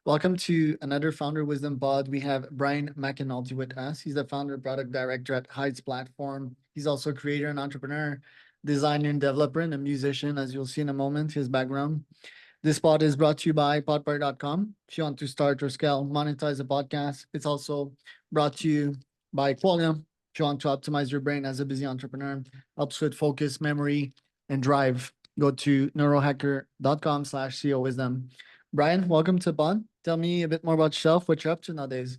Welcome to another Founder Wisdom Pod. We have Bryan McAnulty with us. He's the founder and product director at Heights Platform. He's also a creator and entrepreneur, designer and developer, and a musician, as you'll see in a moment, his background. This pod is brought to you by podpar.com. If you want to start or scale, monetize a podcast, it's also brought to you by Qualia. If you want to optimize your brain as a busy entrepreneur, helps with focus, memory, and drive. Go to neurohacker.com/CO wisdom. Bryan, welcome to Pod. Tell me a bit more about yourself, what you're up to nowadays.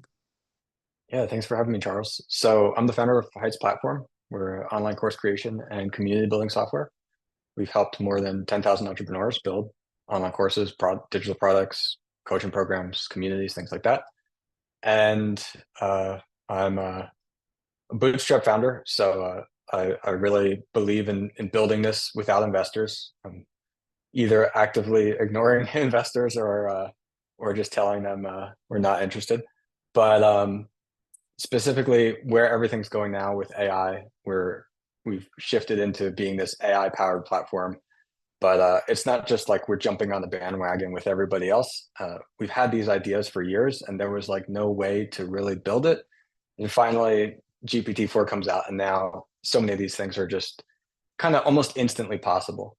Yeah, thanks for having me, Charles. So I'm the founder of Heights Platform. We're online course creation and community building software. We've helped more than 10,000 entrepreneurs build online courses, digital products, coaching programs, communities, things like that. And I'm a bootstrap founder, so I really believe in building this without investors. I'm either actively ignoring investors or just telling them we're not interested. But specifically where everything's going now with AI, where we've shifted into being this AI powered platform. But it's not just like we're jumping on the bandwagon with everybody else. We've had these ideas for years, and there was like no way to really build it. And finally, GPT-4 comes out, and now so many of these things are just kind of almost instantly possible.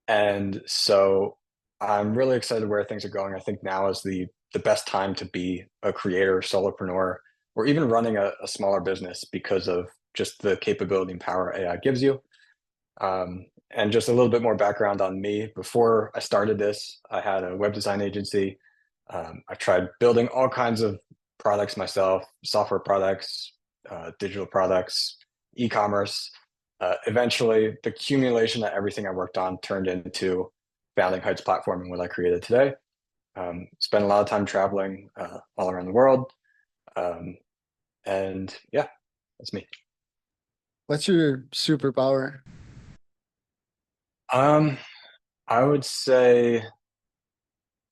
And so I'm really excited where things are going. I think now is the best time to be a creator, solopreneur, or even running a smaller business because of just the capability and power AI gives you. And just a little bit more background on me. Before I started this, I had a web design agency. I tried building all kinds of products myself, software products, digital products, e-commerce. Eventually, the accumulation of everything I worked on turned into founding Heights Platform and what I created today. Spent a lot of time traveling all around the world. And yeah, that's me. What's your superpower? Um, I would say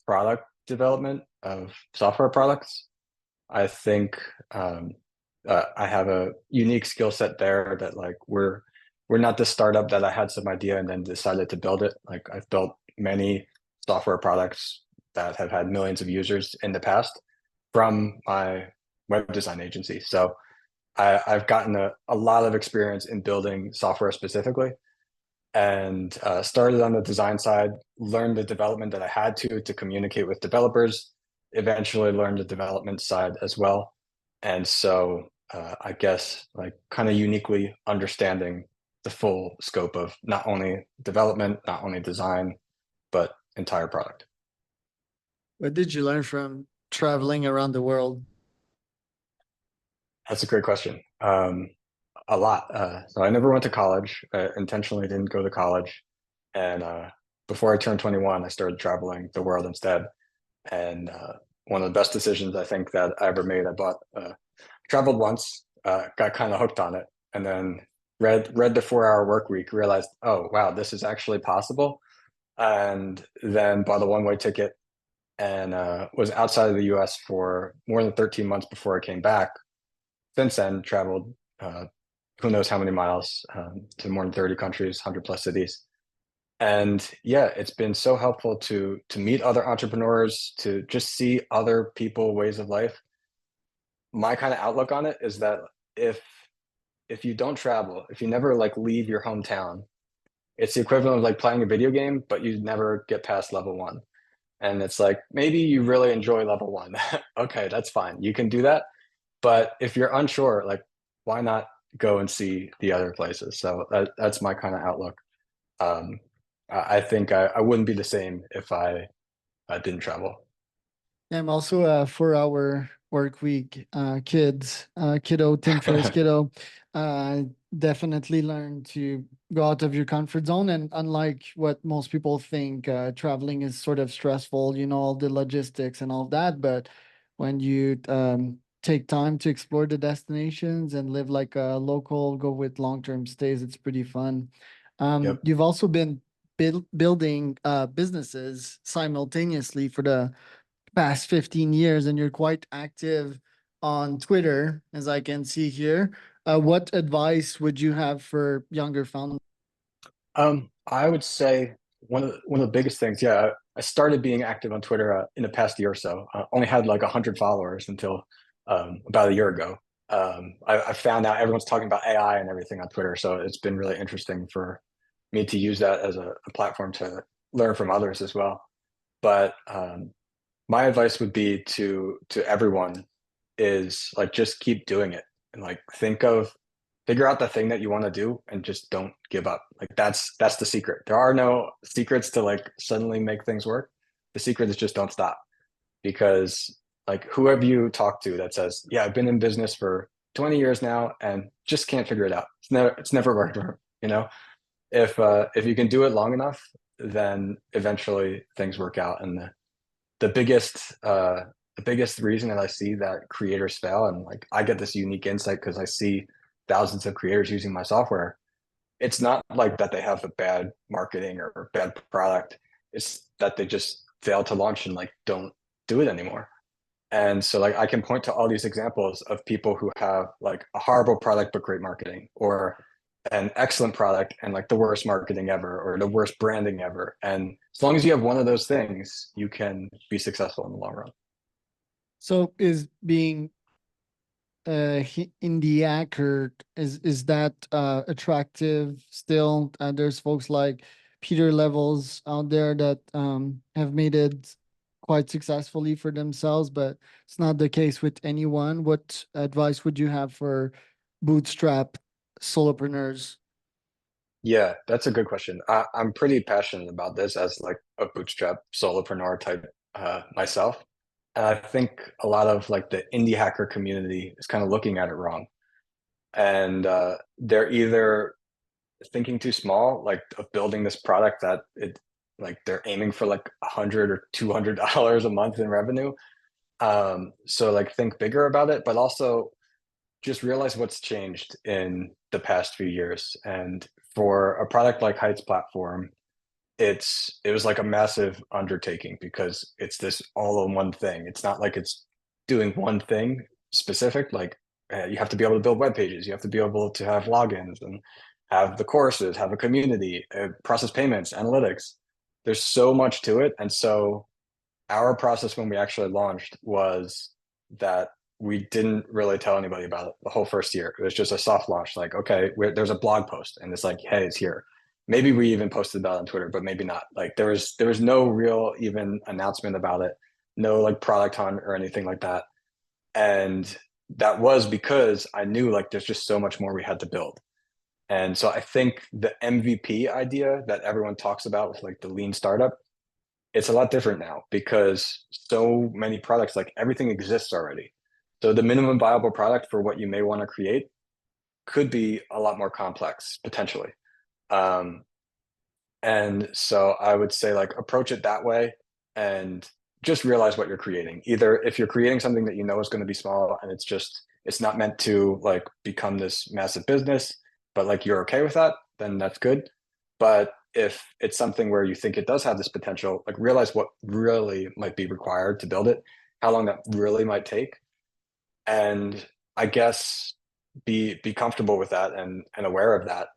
product development of software products. I think I have a unique skill set there that like we're not the startup that I had some idea and then decided to build it. Like I've built many software products that have had millions of users in the past from my web design agency. So I've gotten a lot of experience in building software specifically and started on the design side, learned the development that I had to communicate with developers, eventually learned the development side as well. And so I guess like kind of uniquely understanding the full scope of not only development, not only design, but entire product. What did you learn from traveling around the world? That's a great question. A lot. So I never went to college. I intentionally didn't go to college. And before I turned 21, I started traveling the world instead. And one of the best decisions I think that I ever made, I bought, traveled once, got kind of hooked on it, and then read the 4 Hour Work Week, realized, oh, wow, this is actually possible. And then bought a one-way ticket and was outside of the US for more than 13 months before I came back. Since then, traveled who knows how many miles to more than 30 countries, 100 plus cities. And yeah, it's been so helpful to meet other entrepreneurs, to just see other people ways of life. My kind of outlook on it is that if if you don't travel, if you never like leave your hometown, it's the equivalent of like playing a video game, but you never get past level one. And it's like maybe you really enjoy level one. Okay, that's fine. You can do that. But if you're unsure, like why not go and see the other places? So that's my kind of outlook. Um, I think I wouldn't be the same if I didn't travel. I'm also a 4 hour work week kiddo, think first kiddo. Uh, Definitely learn to go out of your comfort zone. And unlike what most people think, traveling is sort of stressful, all the logistics and all of that. But when you take time to explore the destinations and live like a local, go with long-term stays, it's pretty fun. Yep. You've also been building businesses simultaneously for the past 15 years, and you're quite active on Twitter, as I can see here. What advice would you have for younger founders? I would say one of the biggest things, yeah, I started being active on Twitter in the past year or so. I only had like 100 followers until about a year ago. I found out everyone's talking about AI and everything on Twitter, so it's been really interesting for me to use that as a platform to learn from others as well. But my advice would be to everyone is like just keep doing it and like figure out the thing that you want to do and just don't give up. Like that's the secret. There are no secrets to like suddenly make things work. The secret is just don't stop, because like whoever you talk to that says, yeah, I've been in business for 20 years now and just can't figure it out. It's never worked for 'em, you know? If you can do it long enough, then eventually things work out. And the biggest the biggest reason that I see that creators fail, and like I get this unique insight because I see thousands of creators using my software. It's not like that they have a bad marketing or bad product. It's that they just fail to launch and like don't do it anymore. And so like I can point to all these examples of people who have like a horrible product but great marketing, or an excellent product and like the worst marketing ever, or the worst branding ever. And as long as you have one of those things, you can be successful in the long run. So is being in the hacker, is that attractive still? There's folks like Peter Levels out there that have made it quite successfully for themselves, but it's not the case with anyone. What advice would you have for bootstrap solopreneurs? Yeah, that's a good question. I'm pretty passionate about this as like a bootstrap solopreneur type myself. And I think a lot of like the indie hacker community is kind of looking at it wrong. And they're either thinking too small, like of building this product that it like they're aiming for like 100 or $200 a month in revenue. So like think bigger about it, but also just realize what's changed in the past few years. And for a product like Heights platform, it was like a massive undertaking because it's this all in one thing. It's not like it's doing one thing specific. Like you have to be able to build web pages, you have to be able to have logins and have the courses, have a community, process payments, analytics. There's so much to it, and so our process when we actually launched was that we didn't really tell anybody about it the whole first year. It was just a soft launch. Like, okay, there's a blog post, and it's like, hey, it's here. Maybe we even posted about it on Twitter, but maybe not. Like, there was no real even announcement about it, no like product hunt or anything like that. And that was because I knew like there's just so much more we had to build. And so I think the MVP idea that everyone talks about with like the lean startup, it's a lot different now because so many products, like everything exists already. So the minimum viable product for what you may want to create could be a lot more complex potentially. Um, and so I would say like approach it that way and just realize what you're creating. Either if you're creating something that you know is going to be small and it's not meant to like become this massive business, but like you're okay with that, then that's good. But if it's something where you think it does have this potential, like realize what really might be required to build it, how long that really might take, and I guess be comfortable with that and aware of that.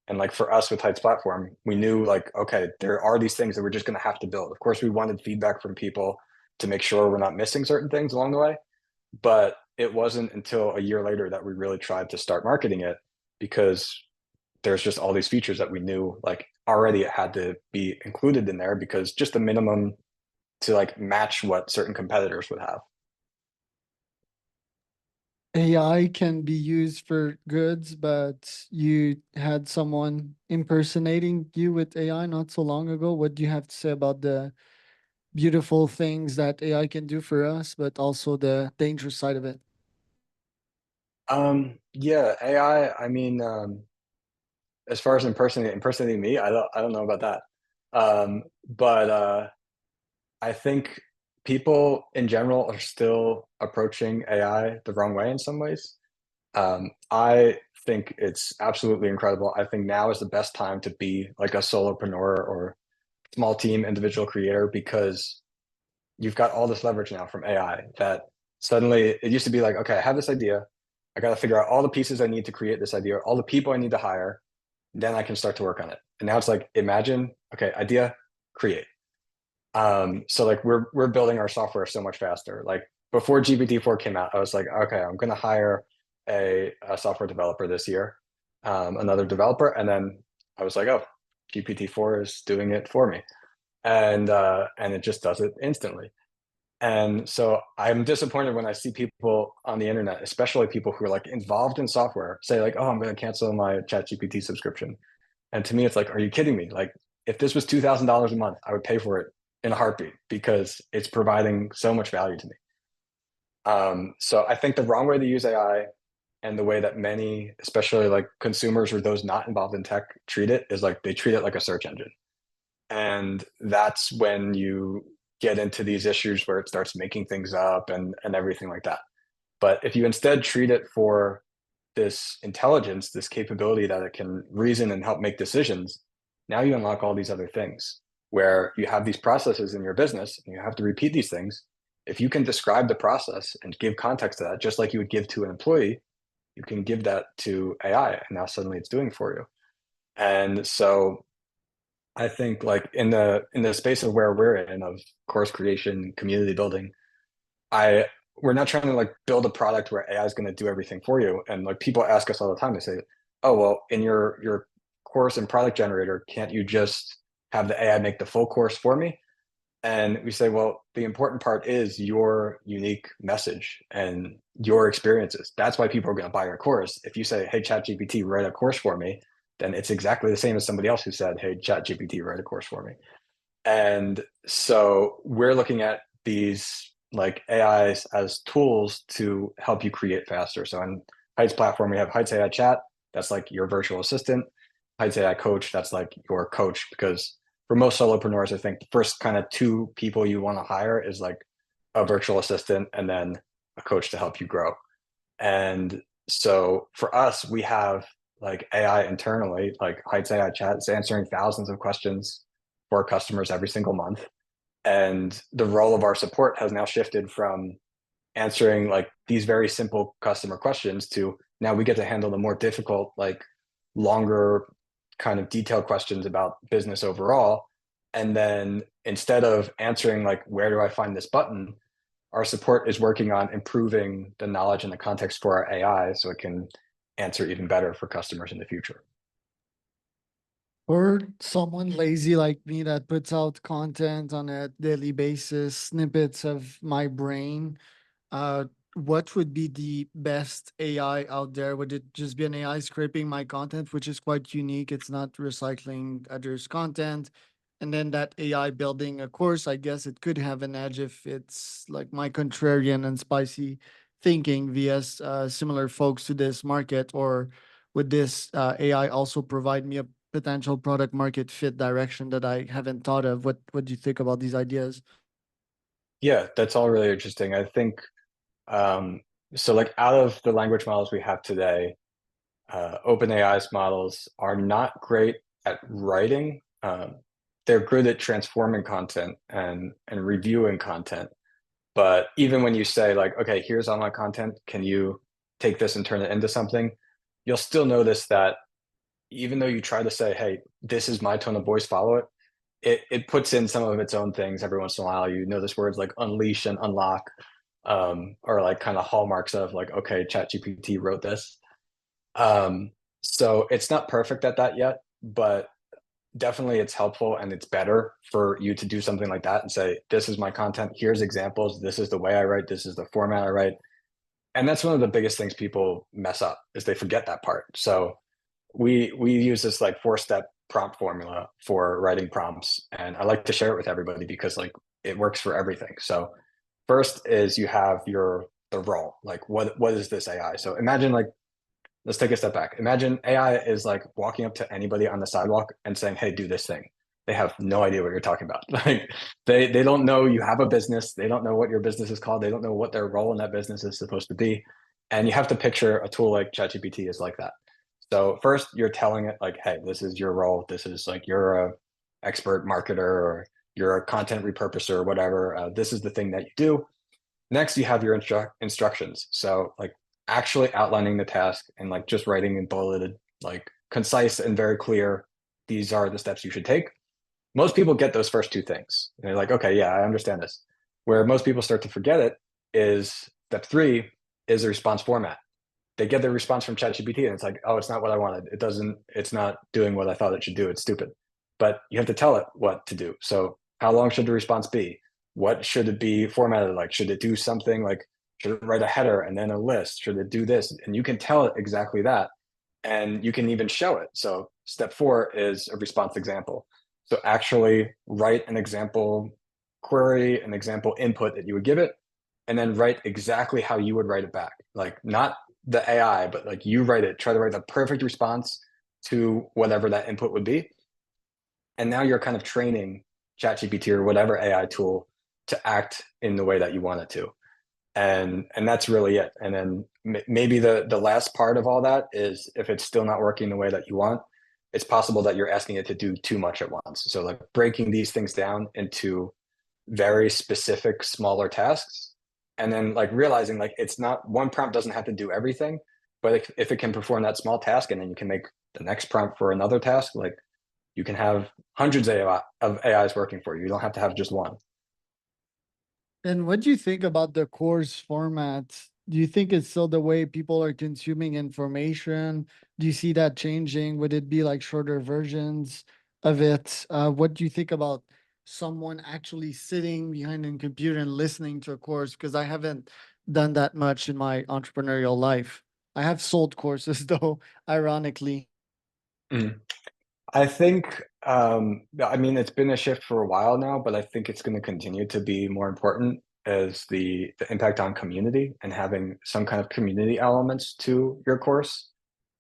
And like for us with Heights platform, we knew like, okay, there are these things that we're just going to have to build. Of course, we wanted feedback from people to make sure we're not missing certain things along the way, but it wasn't until a year later that we really tried to start marketing it, because there's just all these features that we knew like already it had to be included in there, because just the minimum to like match what certain competitors would have. AI can be used for goods, but you had someone impersonating you with AI not so long ago. What do you have to say about the beautiful things that AI can do for us, but also the dangerous side of it? Yeah, AI, I mean, as far as impersonating me, I don't know about that. But I think people in general are still approaching AI the wrong way in some ways. I think it's absolutely incredible. I think now is the best time to be like a solopreneur or small team individual creator, because you've got all this leverage now from AI that suddenly it used to be like, okay, I have this idea. I got to figure out all the pieces I need to create this idea, all the people I need to hire, then I can start to work on it. And now it's like, imagine, okay, idea, create. So like we're building our software so much faster. Like before GPT-4 came out, I was like, okay, I'm gonna hire a software developer this year, another developer, and then I was like, oh, GPT-4 is doing it for me, and it just does it instantly. And so I'm disappointed when I see people on the internet, especially people who are like involved in software, say like, oh, I'm gonna cancel my ChatGPT subscription. And to me, it's like, are you kidding me? Like, if this was $2,000 a month, I would pay for it in a heartbeat because it's providing so much value to me. So I think the wrong way to use AI and the way that many, especially like consumers or those not involved in tech, treat it is like they treat it like a search engine. And that's when you get into these issues where it starts making things up and everything like that. But if you instead treat it for this intelligence, this capability that it can reason and help make decisions, now you unlock all these other things where you have these processes in your business and you have to repeat these things. If you can describe the process and give context to that, just like you would give to an employee, you can give that to AI and now suddenly it's doing for you. And so I think like in the space of where we're in of course creation, community building, I we're not trying to like build a product where AI is going to do everything for you. And like people ask us all the time, they say, "Oh, well, in your course and product generator, can't you just have the AI make the full course for me?" And we say, "Well, the important part is your unique message and your experiences. That's why people are going to buy your course. If you say, 'Hey, ChatGPT, write a course for me,' then it's exactly the same as somebody else who said, 'Hey, ChatGPT, write a course for me.'" And so we're looking at these like AIs as tools to help you create faster. So on Heights platform, we have Heights AI Chat. That's like your virtual assistant. Heights AI Coach. That's like your coach. Because for most solopreneurs, I think the first kind of two people you want to hire is like a virtual assistant and then a coach to help you grow. And so for us, we have like AI internally, like Heights AI Chat. It's answering thousands of questions for our customers every single month. And the role of our support has now shifted from answering like these very simple customer questions to now we get to handle the more difficult, like longer kind of detailed questions about business overall. And then instead of answering like, where do I find this button? Our support is working on improving the knowledge and the context for our AI so it can answer even better for customers in the future. Or someone lazy like me that puts out content on a daily basis, snippets of my brain, uh, what would be the best AI out there? Would it just be an AI scraping my content, which is quite unique? It's not recycling others' content. And then that AI building a course, I guess it could have an edge if it's like my contrarian and spicy thinking via similar folks to this market. Or would this AI also provide me a potential product market fit direction that I haven't thought of? What do you think about these ideas? Yeah, that's all really interesting. I think um, so. Like out of the language models we have today, OpenAI's models are not great at writing. They're good at transforming content and reviewing content. But even when you say like, okay, here's online content, can you take this and turn it into something? You'll still notice that even though you try to say, hey, this is my tone of voice, follow it, it puts in some of its own things every once in a while. You notice words like unleash and unlock, or like kind of hallmarks of like, okay, ChatGPT wrote this. So it's not perfect at that yet, but definitely it's helpful and it's better for you to do something like that and say, this is my content, here's examples, this is the way I write, this is the format I write. And that's one of the biggest things people mess up is they forget that part. So we use this like 4-step prompt formula for writing prompts. And I like to share it with everybody because like it works for everything. So first is you have the role, like what is this AI? So imagine like let's take a step back. Imagine AI is like walking up to anybody on the sidewalk and saying, "Hey, do this thing." They have no idea what you're talking about. Like they don't know you have a business. They don't know what your business is called. They don't know what their role in that business is supposed to be. And you have to picture a tool like ChatGPT is like that. So first you're telling it like, "Hey, this is your role. This is like you're a expert marketer or you're a content repurposer or whatever. This is the thing that you do." Next, you have your instructions. So like actually outlining the task and like just writing in bulleted, like concise and very clear. These are the steps you should take. most people get those first two things. And they're like, okay, yeah, I understand this. Where most people start to forget it is step three is the response format. They get their response from ChatGPT and it's like, oh, it's not what I wanted. It's not doing what I thought it should do. It's stupid. But you have to tell it what to do. So how long should the response be? What should it be formatted like? Should it do something like, should it write a header and then a list? Should it do this? And you can tell it exactly that. And you can even show it. So step four is a response example. So actually write an example query, an example input that you would give it, and then write exactly how you would write it back. Like not the AI, but like you write it, try to write the perfect response to whatever that input would be. And now you're kind of training ChatGPT or whatever AI tool to act in the way that you want it to. And that's really it. And then maybe the last part of all that is if it's still not working the way that you want, it's possible that you're asking it to do too much at once. So like breaking these things down into very specific smaller tasks and then like realizing like it's not one prompt doesn't have to do everything, but if it can perform that small task and then you can make the next prompt for another task, like you can have hundreds of AIs working for you. You don't have to have just one. And what do you think about the course format? Do you think it's still the way people are consuming information? Do you see that changing? Would it be like shorter versions of it? What do you think about someone actually sitting behind a computer and listening to a course? Because I haven't done that much in my entrepreneurial life. I have sold courses though, ironically. Mm. I think, I mean, it's been a shift for a while now, but I think it's going to continue to be more important as the impact on community and having some kind of community elements to your course.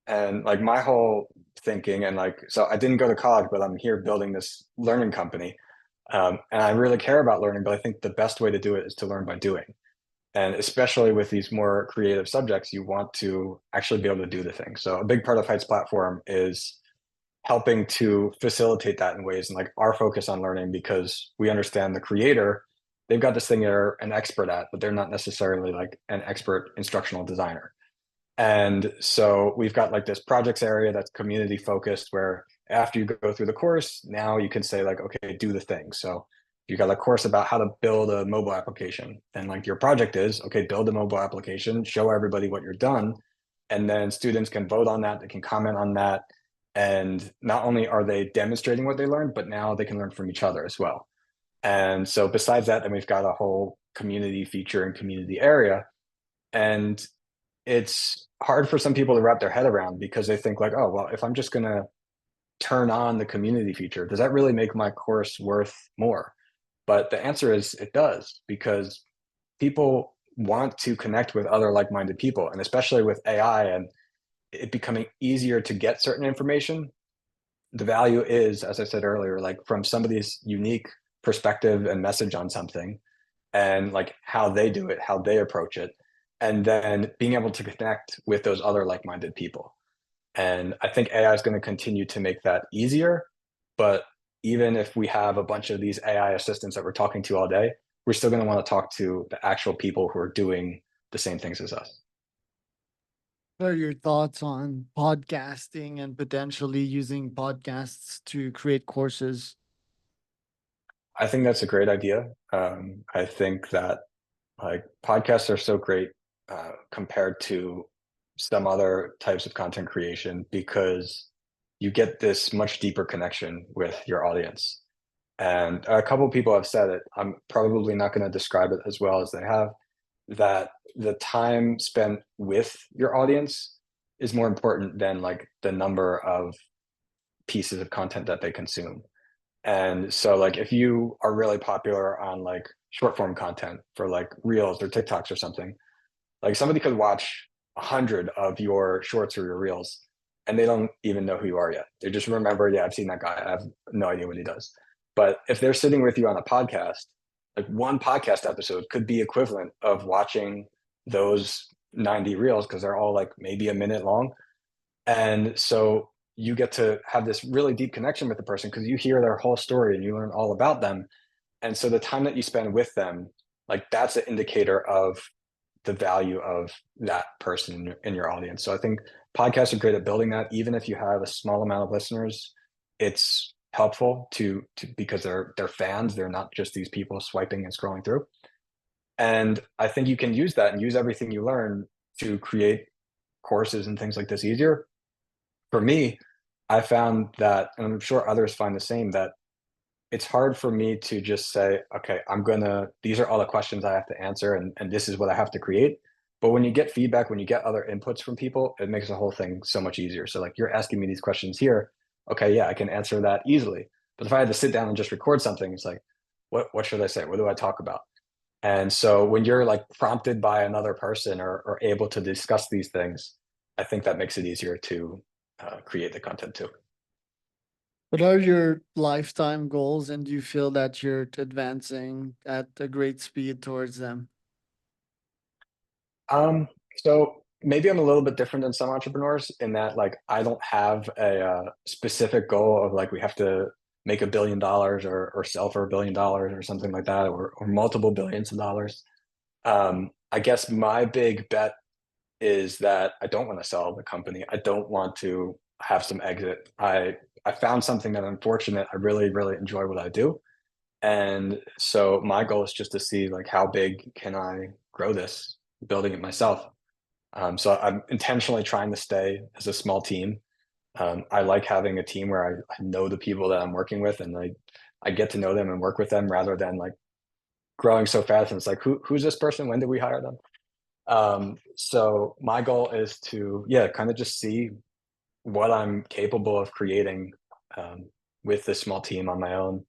And like my whole thinking, and like, so I didn't go to college, but I'm here building this learning company. And I really care about learning, but I think the best way to do it is to learn by doing. And especially with these more creative subjects, you want to actually be able to do the thing. So a big part of Heights platform is helping to facilitate that in ways and like our focus on learning because we understand the creator, they've got this thing they're an expert at, but they're not necessarily like an expert instructional designer. And so we've got like this projects area that's community focused where after you go through the course, now you can say like, okay, do the thing. So you got a course about how to build a mobile application. And like your project is, okay, build a mobile application, show everybody what you're done. And then students can vote on that, they can comment on that. And not only are they demonstrating what they learned, but now they can learn from each other as well. And so besides that, then we've got a whole community feature and community area. And it's hard for some people to wrap their head around because they think like, oh, well, if I'm just going to turn on the community feature, does that really make my course worth more? But the answer is it does because people want to connect with other like-minded people. And especially with AI and it becoming easier to get certain information, the value is, as I said earlier, like from somebody's unique perspective and message on something and like how they do it, how they approach it, and then being able to connect with those other like-minded people. And I think AI is going to continue to make that easier. But even if we have a bunch of these AI assistants that we're talking to all day, we're still going to want to talk to the actual people who are doing the same things as us. What are your thoughts on podcasting and potentially using podcasts to create courses? I think that's a great idea. I think that like podcasts are so great compared to some other types of content creation because you get this much deeper connection with your audience. And a couple of people have said it. I'm probably not going to describe it as well as they have, that the time spent with your audience is more important than like the number of pieces of content that they consume. And so like if you are really popular on like short form content for like reels or TikToks or something, like somebody could watch 100 of your shorts or your reels and they don't even know who you are yet. They just remember, yeah, I've seen that guy. I have no idea what he does. But if they're sitting with you on a podcast, like one podcast episode could be equivalent of watching those 90 reels because they're all like maybe a minute long. And so you get to have this really deep connection with the person because you hear their whole story and you learn all about them. And so the time that you spend with them, like that's an indicator of the value of that person in your audience. So I think podcasts are great at building that. Even if you have a small amount of listeners, it's helpful to because they're fans. They're not just these people swiping and scrolling through. And I think you can use that and use everything you learn to create courses and things like this easier. For me, I found that, and I'm sure others find the same, that it's hard for me to just say, okay, these are all the questions I have to answer and this is what I have to create. But when you get feedback, when you get other inputs from people, it makes the whole thing so much easier. So like you're asking me these questions here. Okay, yeah, I can answer that easily. But if I had to sit down and just record something, it's like, what should I say? What do I talk about? And so when you're like prompted by another person or able to discuss these things, I think that makes it easier to create the content too. What are your lifetime goals, and do you feel that you're advancing at a great speed towards them? So maybe I'm a little bit different than some entrepreneurs in that like I don't have a specific goal of like we have to make $1 billion or sell for $1 billion or something like that or multiple billions of dollars. I guess my big bet is that I don't want to sell the company. I don't want to have some exit. I found something that I'm fortunate. I really enjoy what I do. And so my goal is just to see like how big can I grow this, building it myself. So I'm intentionally trying to stay as a small team. I like having a team where I know the people that I'm working with and I get to know them and work with them rather than like growing so fast and it's like who's this person? When did we hire them? So my goal is to yeah, kind of just see what I'm capable of creating with this small team on my own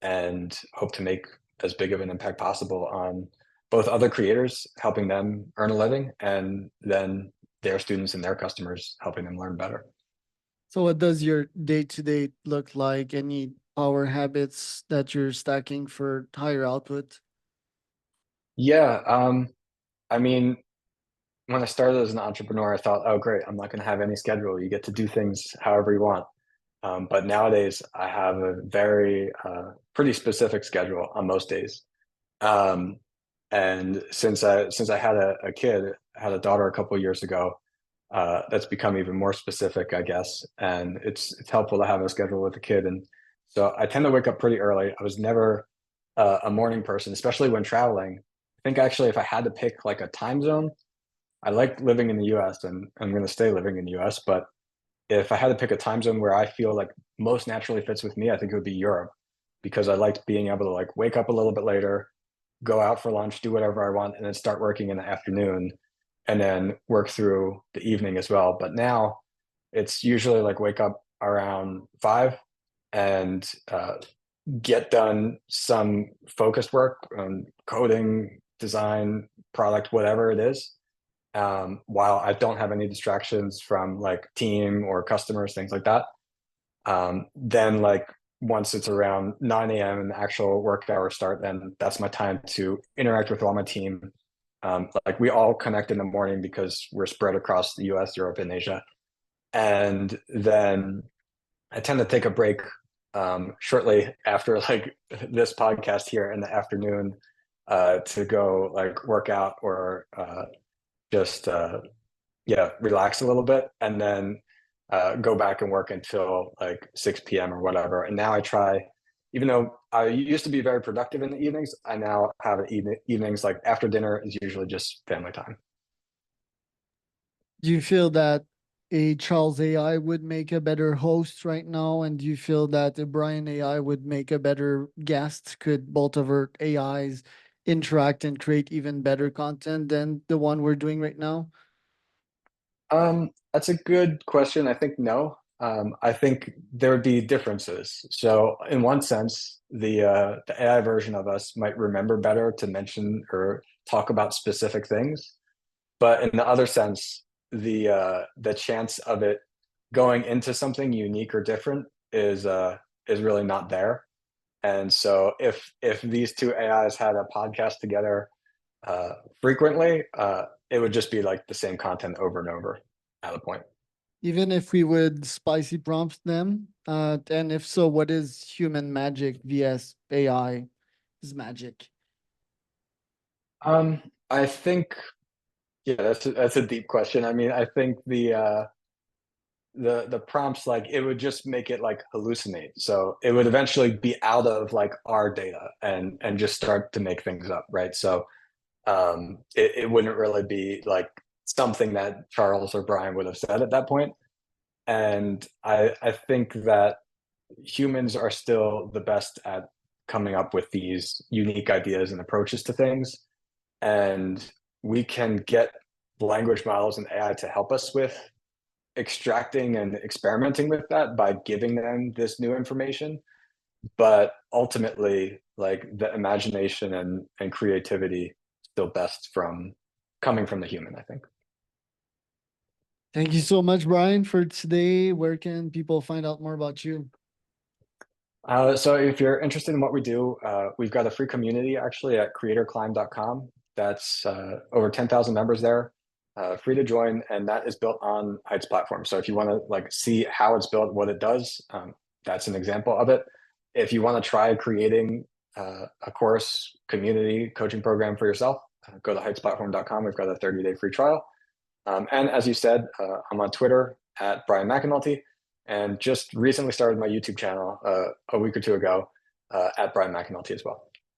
and hope to make as big of an impact possible on both other creators, helping them earn a living, and then their students and their customers, helping them learn better. So, what does your day to day look like? Any power habits that you're stacking for higher output? Yeah, I mean, when I started as an entrepreneur, I thought, oh, great, I'm not going to have any schedule. You get to do things however you want. But nowadays, I have a very pretty specific schedule on most days. Um, and since I had a kid, I had a daughter a couple of years ago, that's become even more specific, I guess. And it's helpful to have a schedule with a kid. And so I tend to wake up pretty early. I was never a morning person, especially when traveling. I think actually, if I had to pick like a time zone, I like living in the U.S. and I'm going to stay living in the U.S. But if I had to pick a time zone where I feel like most naturally fits with me, I think it would be Europe because I liked being able to like wake up a little bit later, go out for lunch, do whatever I want, and then start working in the afternoon and then work through the evening as well. But now it's usually like wake up around 5 and get done some focused work on coding, design, product, whatever it is, while I don't have any distractions from like team or customers, things like that. Then like once it's around 9 a.m. and the actual work hours start, then that's my time to interact with all my team. Like we all connect in the morning because we're spread across the US, Europe, and Asia. And then I tend to take a break shortly after like this podcast here in the afternoon to go like work out or just yeah, relax a little bit and then go back and work until like 6 p.m. or whatever. And now I try, even though I used to be very productive in the evenings, I now have evenings like after dinner is usually just family time. Do you feel that a Charles AI would make a better host right now? And do you feel that a Brian AI would make a better guest? Could both of our AIs interact and create even better content than the one we're doing right now? That's a good question. I think no. I think there would be differences. So in one sense, the AI version of us might remember better to mention or talk about specific things. But in the other sense, the chance of it going into something unique or different is really not there. And so if these two AIs had a podcast together uh, frequently, it would just be like the same content over and over at a point. Even if we would spicy prompt them, and if so, what is human magic vs AI is magic? I think yeah, that's a deep question. I mean, I think the prompts, like it would just make it like hallucinate. So it would eventually be out of like our data and just start to make things up, right? So it wouldn't really be like something that Charles or Brian would have said at that point. And I think that humans are still the best at coming up with these unique ideas and approaches to things. And we can get language models and AI to help us with extracting and experimenting with that by giving them this new information. But ultimately, like the imagination and creativity still best from coming from the human, I think. Thank you so much, Brian, for today. Where can people find out more about you? So if you're interested in what we do, we've got a free community actually at creatorclimb.com. That's over 10,000 members there, free to join, and that is built on Heights platform. So if you want to like see how it's built, what it does, that's an example of it. If you want to try creating a course, community, coaching program for yourself, go to heightsplatform.com. We've got a 30-day free trial. And as you said, I'm on Twitter at Bryan McAnulty, and just recently started my YouTube channel a week or two ago at Bryan McAnulty as well.